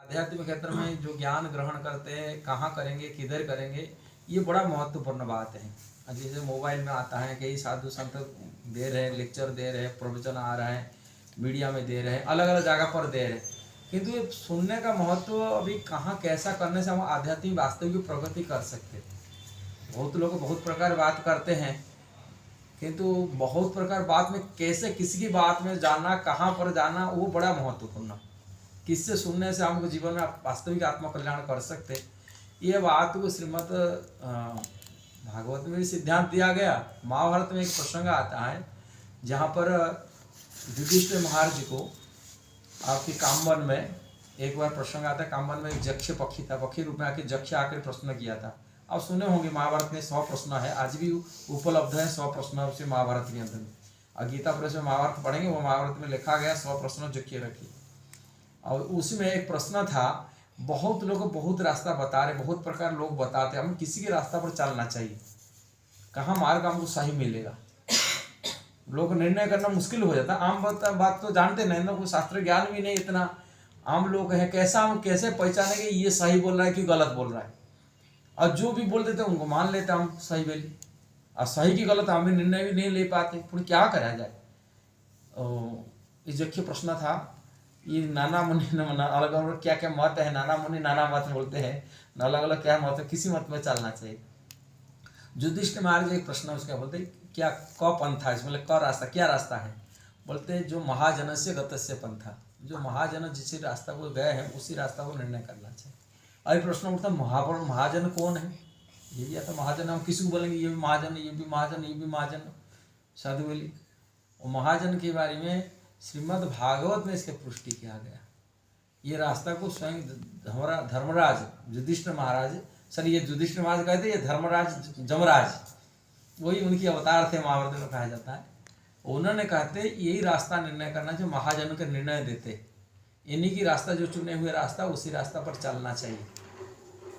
आध्यात्मिक क्षेत्र में जो ज्ञान ग्रहण करते हैं, कहाँ करेंगे, किधर करेंगे, ये बड़ा महत्वपूर्ण बात है। जैसे मोबाइल में आता है, कई साधु संत दे रहे हैं, लेक्चर दे रहे हैं, प्रवचन आ रहा है, मीडिया में दे रहे हैं, अलग अलग जगह पर दे रहे हैं, किंतु ये सुनने का महत्व अभी कहाँ कैसा करने से हम आध्यात्मिक वास्तविक प्रगति कर सकते हैं। बहुत लोग बहुत प्रकार बात करते हैं, किंतु बहुत प्रकार बात में कैसे किसी की बात में जाना, कहाँ पर जाना, वो बड़ा महत्वपूर्ण। किससे सुनने से हमको जीवन में वास्तविक आत्म कल्याण कर सकते, ये बात को श्रीमद् भागवत में भी सिद्धांत दिया गया। महाभारत में एक प्रसंग आता है जहाँ पर युधिष्ठिर महाराज जी को आपकी कामवन में एक बार प्रसंग आता है। कामवन में एक जक्ष पक्षी था, पक्षी रूप में आके जक्ष आकर प्रश्न किया था। आप सुने होंगे महाभारत में 100 प्रश्न है, आज भी उपलब्ध है 100 प्रश्न से महाभारत के अंदर में। और गीता प्रेस में महाभारत पढ़ेंगे, वो महाभारत में लिखा गया 100 प्रश्न जो किए रखिए। और उसमें एक प्रश्न था, बहुत लोग बहुत रास्ता बता रहे, बहुत प्रकार लोग बताते, हमें किसी के रास्ता पर चलना चाहिए, कहाँ मार्ग हमको सही मिलेगा। लोग निर्णय करना मुश्किल हो जाता। आम बात तो जानते नहीं ना, कोई शास्त्र ज्ञान भी नहीं इतना, आम लोग हैं, कैसा हम कैसे पहचानेंगे ये सही बोल रहा है कि गलत बोल रहा है। और जो भी बोल देते उनको मान लेते हम सही बोली, और सही की गलत हम भी निर्णय भी नहीं ले पाते, फिर क्या करा जाए। इस जगह प्रश्न था, ये नाना मुनि अलग अलग क्या क्या मत है, नाना मुनि नाना मत बोलते हैं, अलग अलग क्या मत है, किसी मत में चलना चाहिए। युधिष्ठिर महाराज एक प्रश्न उसका बोलते, क्या क पंथा, इसमें क रास्ता, क्या रास्ता है। बोलते जो महाजन से गतस्य पंथा, जो महाजन जिस रास्ता को गए हैं उसी रास्ता को निर्णय करना चाहिए। अभी प्रश्न उठता, महाजन कौन है, ये भी आता महाजन, हम किसी को बोलेंगे ये भी महाजन, ये भी महाजन, ये भी महाजन, साधु बोली। और महाजन के बारे में श्रीमद् भागवत में इसके पुष्टि किया गया। ये रास्ता को स्वयं हमारा धर्मराज युधिष्ठिर महाराज, सर ये युधिष्ठिर महाराज कहते, ये धर्मराज जमराज वही उनकी अवतार थे, महाभारत में कहा जाता है। उन्होंने कहते यही रास्ता निर्णय करना जो महाजन के निर्णय देते, इन्हीं की रास्ता जो चुने हुए रास्ता उसी रास्ता पर चलना चाहिए।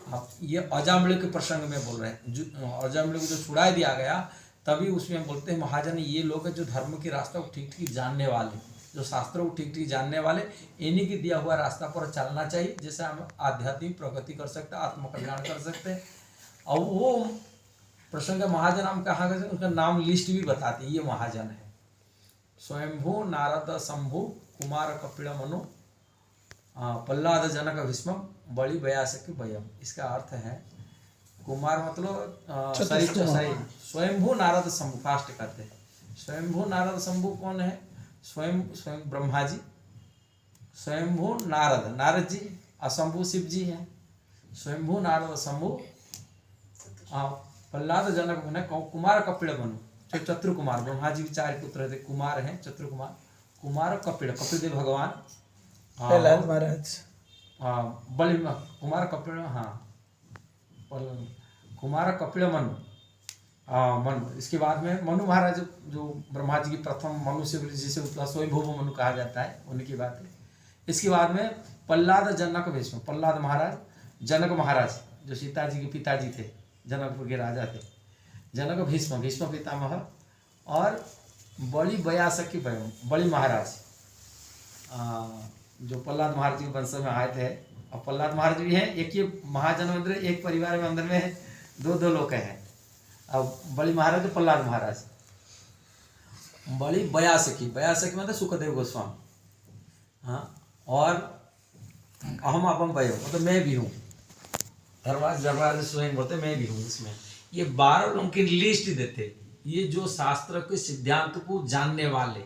अब ये अजामिल के प्रसंग में बोल रहे हैं, अजामिल को जो छुड़ा दिया गया तभी उसमें बोलते हैं महाजन ये लोग जो धर्म के रास्ता को ठीक ठीक जानने वाले, जो शास्त्रों को ठीक ठीक जानने वाले, इन्हीं की दिया हुआ रास्ता पर चलना चाहिए, जिससे हम आध्यात्मिक प्रगति कर सकते हैं, आत्मकल्याण कर सकते हैं। और वो प्रसंग महाजन हम कहा गए, उनका नाम लिस्ट भी बताते हैं, ये महाजन है। स्वयंभू नारद शंभु कुमार कपिल मनु प्रहलाद जनक भीष्म बड़ी बयासक भयम। इसका अर्थ है कुमार मतलब स्वयंभू नारद शंभु, फास्ट करते हैं। स्वयंभू नारद शंभु कौन है, स्वयं ब्रह्मा जी, स्वयंभू नारद जी, शंभु शिव जी हैं। स्वयंभू नारद शंभु प्रहलाद जनक ने कुमार कपिल मनु, चतुर कुमार, ब्रह्मा जी के 4 पुत्र थे, कुमार हैं, चतुर कुमार, कुमार कपिल, कपिलदेव भगवान, प्रहलाद महाराज, बलि कुमार कपिल, कुमार कपिल मनु, मनु। इसके बाद में मनु महाराज जो ब्रह्मा जी की प्रथम मनु से जिसे स्वयंभू मनु कहा जाता है, उनकी बात है। इसके बाद में प्रहलाद जनक भीष्म, प्रहलाद महाराज, जनक महाराज जो सीता जी के पिताजी थे, जनकपुर के राजा थे, जनक भीष्म, भीष्म पितामह, और बड़ी बयासक की बड़ी महाराज जो प्रहलाद महाराज के वंश में आए थे। और प्रहलाद महाराज भी हैं, एक ही महाजन अंदर, एक परिवार में अंदर में 2 लोग हैं। अब बड़ी महाराज तो प्रहलाद महाराज, बड़ी बयासकी, बयासकी मतलब सुखदेव गोस्वामी, हाँ, और अहम अपम भयो मतलब मैं भी हूँ, धर्मराज स्वयं बोलते मैं भी हूँ। इसमें ये 12 लोगों की लिस्ट देते, ये जो शास्त्र के सिद्धांत को जानने वाले,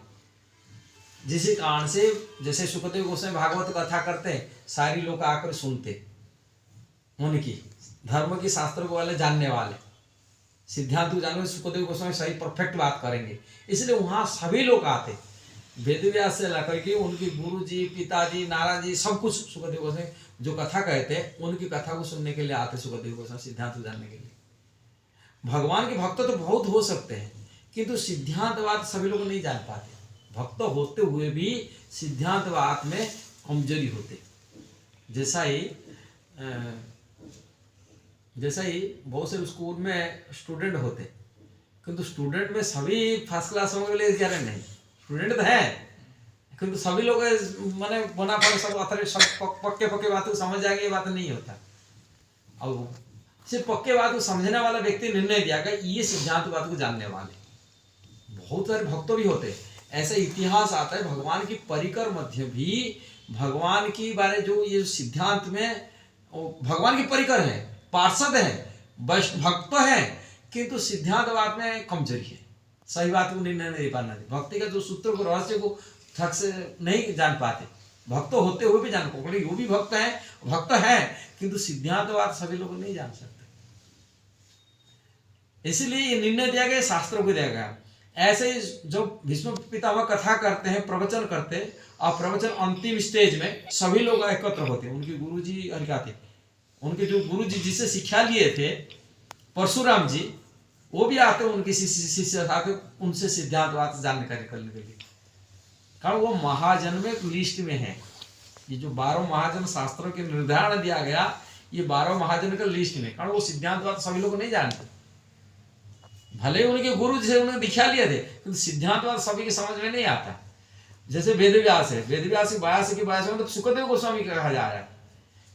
जिस कारण से जैसे सुखदेव गोस्वामी भागवत कथा करते हैं, सारी लोग आकर सुनते, उनकी धर्म की शास्त्र को वाले जानने वाले, सिद्धांत को जानने, सुखदेव गोस्वामी सही परफेक्ट बात करेंगे, इसलिए वहाँ सभी लोग आते, वेद व्यास से लेकर के उनके गुरु जी, पिताजी, नारायण जी, सब कुछ सुखदेव गोस्वामी जो कथा कहते हैं उनकी कथा को सुनने के लिए आते, सुखदेव गोस्वामी सिद्धांत को जानने के लिए। भगवान के भक्त तो बहुत हो सकते हैं, किंतु सिद्धांतवाद सभी लोग नहीं जान पाते, भक्त होते हुए भी सिद्धांतवाद में कमजोरी होते। जैसा ही बहुत से स्कूल में स्टूडेंट होते, किंतु स्टूडेंट में सभी फर्स्ट क्लास होंगे बोले नहीं, स्टूडेंट तो है, क्योंकि सभी लोग माने बना पर सब अथरे सब पक्के पक्के बात को समझ जाएंगे, ये बात नहीं होता। अब सिर्फ पक्के बात को समझने वाला व्यक्ति निर्णय दिया गया, ये सिद्धांत बात को जानने वाले बहुत सारे भक्त भी होते हैं। ऐसा इतिहास आता है भगवान की परिकर मध्य भी भगवान की बारे जो ये सिद्धांत में भगवान की परिकर है, पार्षद है, भक्त है, किंतु सिद्धांतवाद में कमजोरी है, सही बात को निर्णय नहीं पाना। भक्ति का जो सूत्र को रहस्य को ठग से नहीं जान पाते, भक्त होते हुए भी जान पाते, वो भी भक्त है किंतु सिद्धांतवाद सभी लोग नहीं जान सकते। इसीलिए ये निर्णय दिया गया, शास्त्रों को दिया गया। ऐसे ही जो भीष्म पितामह कथा करते हैं, प्रवचन करते हैं, और प्रवचन अंतिम स्टेज में सभी लोग एकत्र होते हैं। उनके गुरुजी हरिका थे, उनके जो गुरुजी जिससे शिक्षा लिए थे परशुराम जी, वो भी आते हैं उनके शिष्य आते, उनसे सिद्धांतवाद जानकारी करने के लिए, कारण वो महाजन में लिस्ट में है। ये जो 12 महाजन शास्त्रों के निर्धारण दिया गया, ये 12 महाजन का लिस्ट में, कारण वो सिद्धांतवाद सभी लोग नहीं जानते। भले उनके गुरु जैसे उन्होंने दिखा लिए थे, किंतु सिद्धांतवाद सभी के समझ में नहीं आता। जैसे वेदव्यास है, वेदव्यास की 82 में तो सुखदेव गोस्वामी का कहा जा रहा है,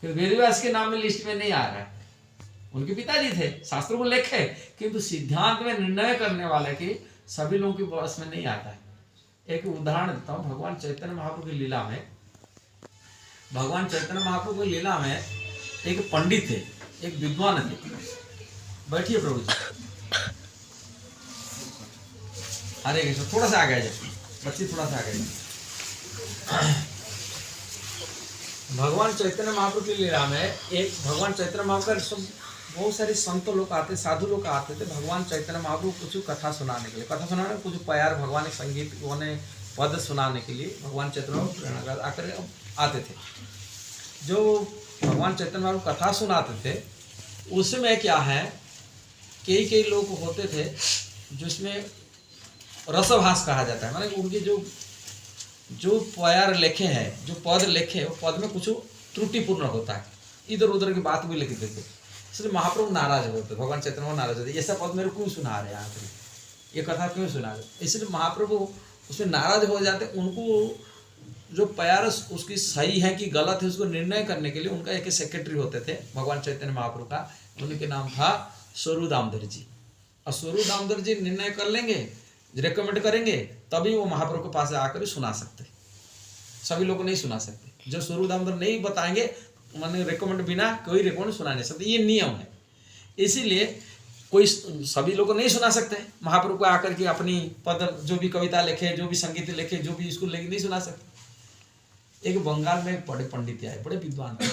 क्योंकि वेदव्यास के नाम में लिस्ट में नहीं आ रहा है। उनके पिताजी थे, शास्त्रों को लिखे, किंतु सिद्धांत में निर्णय करने वाले की सभी लोगों के बस में नहीं आता है। एक उदाहरण देता हूँ, भगवान चैतन्य महाप्रभु की लीला में, भगवान चैतन्य महाप्रभु की लीला में एक पंडित थे, एक विद्वान थे। बैठिए प्रभु जी, हरे कृष्ण। थोड़ा सा आगे जाए बच्ची, थोड़ा सा आगे जाए। भगवान चैतन्य महाप्रभु की लीला में एक भगवान चैतन्य महाप्रभु बहुत सारे संत लोग आते, साधु लोग आते थे भगवान चैतन्य महाप्रभु कुछ कथा सुनाने के लिए, कथा सुनाने कुछ प्यार भगवान संगीत उन्हें पद सुनाने के लिए भगवान चैतन्य महाप्रभु आकर आते थे। जो भगवान चैतन्य महाप्रभु कथा सुनाते थे उसमें क्या है, कई लोग होते थे जिसमें रसभास कहा जाता है, माने उनके जो प्यार लिखे हैं, जो पद लिखे, वो पद में कुछ त्रुटिपूर्ण होता है, इधर उधर की बात भी लिख देते, इसलिए महाप्रभु नाराज होते, भगवान चैतन्य नाराज होते, ऐसा पद मेरे क्यों सुना रहे हैं, ये कथा क्यों सुना रहे। इसलिए महाप्रभु उसमें नाराज हो जाते। उनको जो प्यार उसकी सही है कि गलत है उसको निर्णय करने के लिए उनका एक सेक्रेटरी होते थे भगवान चैतन्य महाप्रभु का, उनके नाम था स्वरूप दामोदर जी। और स्वरूप दामोदर जी निर्णय कर लेंगे, रिकमेंड करेंगे, तभी वो महाप्रभु के पास आकर सुना सकते, सभी लोग नहीं सुना सकते। जो स्वरूप दामोदर नहीं बताएंगे, मैंने रिकमेंड बिना कोई रिकमेंड सुना नहीं सकते, ये नियम है। इसीलिए कोई सभी लोग नहीं सुना सकते, महाप्रभु को आकर के अपनी पद जो भी कविता लिखे, जो भी संगीत लिखे, जो भी इसको लेके नहीं सुना सकते। एक बंगाल में बड़े पंडित आए, बड़े विद्वान थे,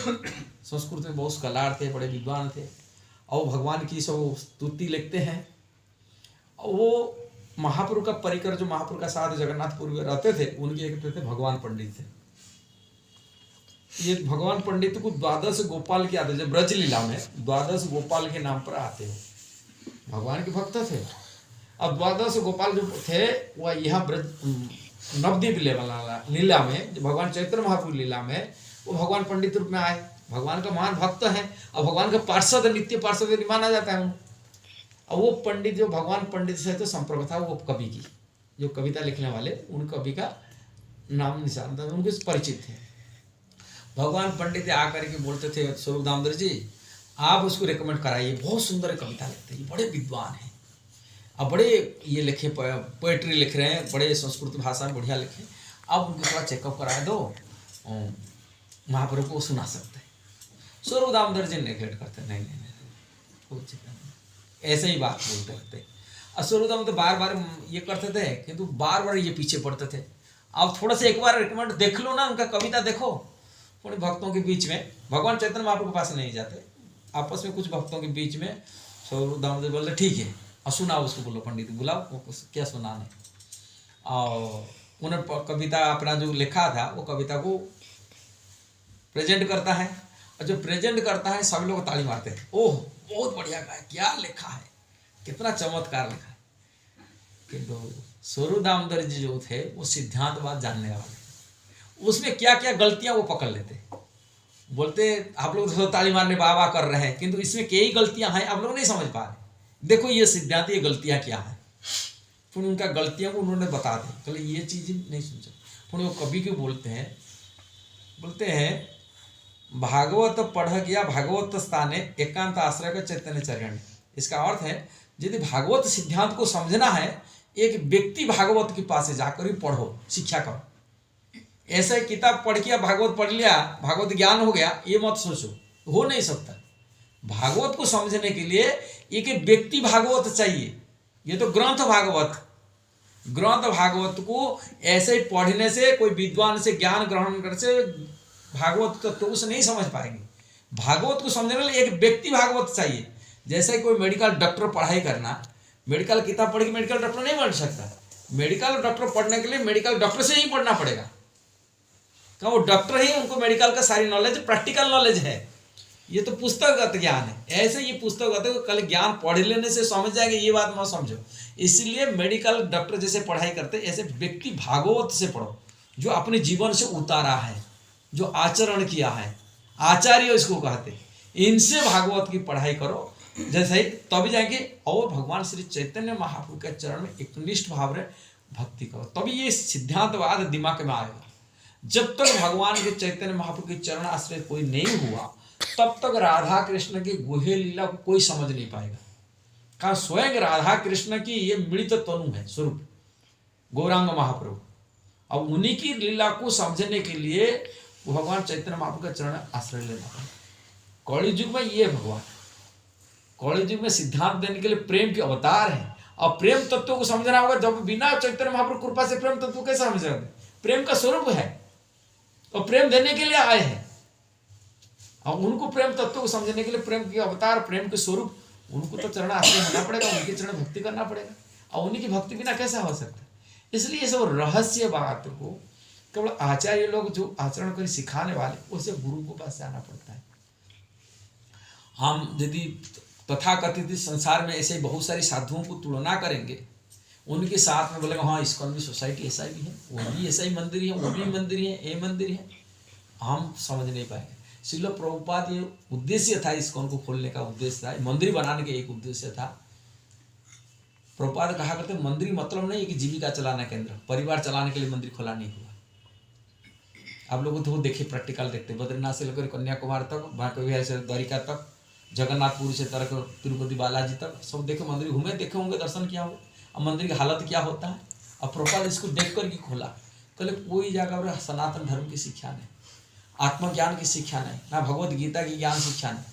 संस्कृत में बहुत कलार थे, बड़े विद्वान थे, और भगवान की सब स्तुति लिखते हैं। और वो महाप्रभु का परिकर, जो महाप्रभु का साथ जगन्नाथपुर में रहते थे, उनके एक थे भगवान पंडित थे। ये भगवान पंडित को द्वादश गोपाल की आते, जब ब्रज लीला में द्वादश गोपाल के नाम पर आते हो, भगवान के भक्त थे। अब द्वादश गोपाल जो थे वह यहाँ ब्रज नवद्वीप लीला में, जो भगवान चैतन्य महाप्रभु लीला में, वो भगवान पंडित रूप में आए। भगवान का महान भक्त है और भगवान का पार्षद, नित्य पार्षद माना जाता है। और वो पंडित जो भगवान पंडित से तो संपर्क था, वो कवि की जो कविता लिखने वाले, उन कवि का नाम निशान था, उनके परिचित थे। भगवान पंडित आकर के बोलते थे, स्वरूप दामोदर जी आप उसको रिकमेंड कराइए, बहुत सुंदर कविता लिखते हैं, बड़े विद्वान हैं, अब बड़े ये लिखे, पोएट्री लिख रहे हैं, बड़े संस्कृत भाषा में बढ़िया लिखे, अब उनको थोड़ा चेकअप करा दो, महाप्रभु को सुना सकते हैं। स्वरूप दामोदर जी नेग्लेक्ट करते, नहीं, ऐसे ही बात बोलते रहते। स्वरूप दामोदर बार बार ये करते थे, किंतु बार बार ये पीछे पड़ते थे। अब थोड़ा सा एक बार रिकमेंड देख लो ना, उनका कविता देखो। थोड़े भक्तों के बीच में, भगवान चैतन्य महाप्रभु के पास नहीं जाते, आपस में कुछ भक्तों के बीच में स्वरूप दामोदर बोलते ठीक है, और सुनाओ उसको, बोलो पंडित बुलाओ, क्या सुनाने। और उन्हें कविता अपना जो लिखा था वो कविता को प्रेजेंट करता है, और जो प्रेजेंट करता है सब लोग ताली मारते हैं, ओह बहुत बढ़िया गाया, क्या लिखा है, कितना चमत्कार लिखा है। किंतु स्वरूप दामोदर जी जो थे वो सिद्धांतवाद जानने वाले, उसमें क्या क्या गलतियां वो पकड़ लेते, बोलते आप लोग तो ताली मारने वाह कर रहे हैं, किंतु इसमें कई गलतियां हैं आप लोग नहीं समझ पा रहे, देखो ये सिद्धांत, ये गलतियां क्या है। फिर उनका गलतियों को उन्होंने बता दी, चलो ये चीज़ नहीं समझा। फिर वो कवि क्यों बोलते हैं भागवत पढ़ गया भागवत स्थाने एकांत आश्रय का चैतन्य चरण। इसका अर्थ है यदि भागवत सिद्धांत को समझना है, एक व्यक्ति भागवत के पास जाकर ही पढ़ो, शिक्षा करो। ऐसे किताब पढ़ के भागवत पढ़ लिया, भागवत ज्ञान हो गया, ये मत सोचो, हो नहीं सकता। भागवत को समझने के लिए एक व्यक्ति भागवत चाहिए। ये तो ग्रंथ भागवत को ऐसे ही पढ़ने से, कोई विद्वान से ज्ञान ग्रहण करने से भागवत तत्व को नहीं समझ पाएंगे। भागवत को समझने के लिए एक व्यक्ति भागवत चाहिए। जैसे कोई मेडिकल डॉक्टर पढ़ाई करना, मेडिकल किताब पढ़ के मेडिकल डॉक्टर नहीं बन सकता। मेडिकल डॉक्टर पढ़ने के लिए मेडिकल डॉक्टर से ही पढ़ना पड़ेगा, क्या वो डॉक्टर ही, उनको मेडिकल का सारी नॉलेज प्रैक्टिकल नॉलेज है। ये तो पुस्तकगत ज्ञान है। ऐसे ये पुस्तकगत कल ज्ञान पढ़ लेने से समझ जाएंगे, ये बात मत समझो। इसलिए मेडिकल डॉक्टर जैसे पढ़ाई करते, ऐसे व्यक्ति भागवत से पढ़ो, जो अपने जीवन से उतारा है, जो आचरण किया है, आचार्य इसको कहते, इनसे भागवत की पढ़ाई करो। जैसे ही तभी जाएंगे और भगवान श्री चैतन्य महाप्रभु के चरण में एकनिष्ठ भाव में भक्ति करो, तभी ये सिद्धांतवाद दिमाग में आएगा। जब तक भगवान के चैतन्य महाप्रभु के चरण आश्रय कोई नहीं हुआ, तब तक राधा कृष्ण की गुहे लीला को कोई समझ नहीं पाएगा। कारण स्वयं राधा कृष्ण की ये मृत तनु है, स्वरूप गौरांग महाप्रभु। अब उन्हीं की लीला को समझने के लिए भगवान चैतन्य महाप्रभु का चरण आश्रय लेना पड़ेगा। कलि युग में ये भगवान, कलि युग में सिद्धांत देने के लिए प्रेम के अवतार है। और प्रेम तत्व को समझना होगा, जब बिना चैतन्य महाप्रभु कृपा से प्रेम तत्व कैसे समझ सकते? प्रेम का स्वरूप है और प्रेम देने के लिए आए हैं। और उनको प्रेम तत्व को समझने के लिए प्रेम के अवतार, प्रेम के स्वरूप, उनको तो चरण आश्रय होना पड़ेगा, उनके चरण भक्ति करना पड़ेगा। और उन्हीं की भक्ति बिना कैसा हो सकता है? इसलिए ये सब रहस्य बात को केवल आचार्य लोग जो आचरण कर सिखाने वाले, उसे गुरु को पास जाना पड़ता है। हम यदि तथाकथित संसार में ऐसे बहुत सारी साधुओं को तुलना करेंगे, उनके साथ में बोलेंगे हाँ इस्कॉन भी सोसाइटी ऐसा भी है, वो भी ऐसा ही मंदिर है, वो भी मंदिर है, ये मंदिर है, हम समझ नहीं पाएंगे। श्रील प्रभुपाद ये उद्देश्य था, इस्कॉन को खोलने का उद्देश्य था, मंदिर बनाने के एक उद्देश्य था। प्रभुपाद कहा करते मंदिर मतलब नहीं है कि जीविका चलाना केंद्र, परिवार चलाने के लिए मंदिर खोला नहीं हुआ। आप लोगों तो देखे, प्रैक्टिकल देखते, बद्रीनाथ से लेकर कन्याकुमारी तक, महाकविहार से द्वारिका तक, जगन्नाथपुरी से तरक तिरुपति बालाजी तक, सब देखे मंदिर घूमे, देखे होंगे, दर्शन किया होगा। अब मंदिर की हालत क्या होता है। अब प्रभुपाद इसको देख कर की खोला, कहले कोई जगह सनातन धर्म की शिक्षा नहीं, आत्मज्ञान की शिक्षा नहीं, ना भगवत गीता की ज्ञान शिक्षा नहीं।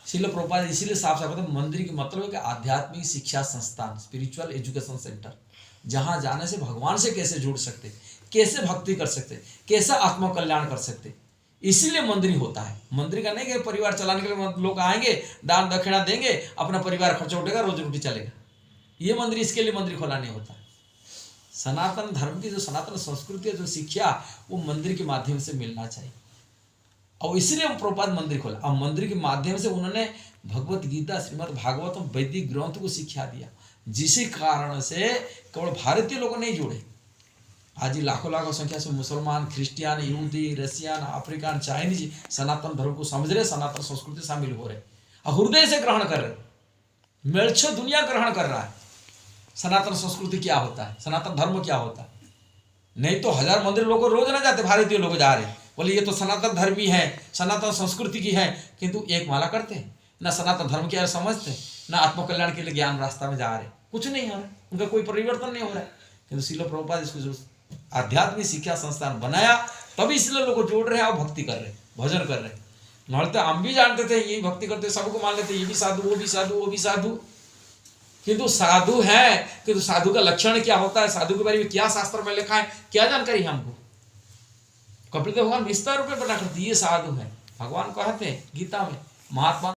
श्रील प्रभुपाद इसीलिए साफ साफ कहते मंदिर की मतलब है कि आध्यात्मिक शिक्षा संस्थान, स्पिरिचुअल एजुकेशन सेंटर, जहाँ जाने से भगवान से कैसे जुड़ सकते, कैसे भक्ति कर सकते, कैसे आत्मकल्याण कर सकते, इसीलिए मंदिर होता है। मंदिर का नहीं कि परिवार चलाने के लिए लोग आएंगे, दान दक्षिणा देंगे, अपना परिवार खर्चा उठेगा, रोजी रोटी चलेगा, ये मंदिर, इसके लिए मंदिर खोला नहीं होता। सनातन धर्म की जो सनातन संस्कृति है, जो शिक्षा, वो मंदिर के माध्यम से मिलना चाहिए। और इसलिए प्रभुपाद मंदिर खोला। और मंदिर के माध्यम से उन्होंने भगवत गीता, श्रीमद् भागवतम, वैदिक ग्रंथ को शिक्षा दिया, जिसी कारण से केवल भारतीय लोग नहीं जुड़े, आज लाखों लाखों संख्या से मुसलमान, क्रिश्चियन, यहूदी, रशियन, अफ्रीकन, चाइनीज सनातन धर्म को समझ रहे, सनातन संस्कृति शामिल हो रहे और हृदय से ग्रहण कर रहे। मेलछो दुनिया ग्रहण कर रहा है सनातन संस्कृति क्या होता है, सनातन धर्म क्या होता है। नहीं तो 1000 मंदिर लोग रोज ना जाते, भारतीय लोग जा रहे, बोले ये तो सनातन धर्मी है, सनातन संस्कृति की है, किंतु एक माला करते हैं ना, सनातन धर्म क्या समझते, ना आत्मकल्याण के लिए ज्ञान रास्ता में जा रहे, कुछ नहीं हो रहा, उनका कोई परिवर्तन नहीं हो रहा है। किंतु श्रील प्रभुपाद इसको जो आध्यात्मिक शिक्षा संस्थान बनाया, तभी इसलिए लोग जोड़ रहे हैं और भक्ति कर रहे, भजन कर रहे। नहीं तो हम भी जानते थे यही भक्ति करते, सबको मान लेते, ये भी साधु, वो भी साधु, वो भी साधु। किंतु साधु है, किंतु साधु का लक्षण क्या होता है, साधु के बारे में क्या शास्त्र में लिखा है, क्या जानकारी हमको। कपिल देव भगवान विस्तार रूप में बना करते, ये साधु है। भगवान कहते हैं गीता में, महात्मा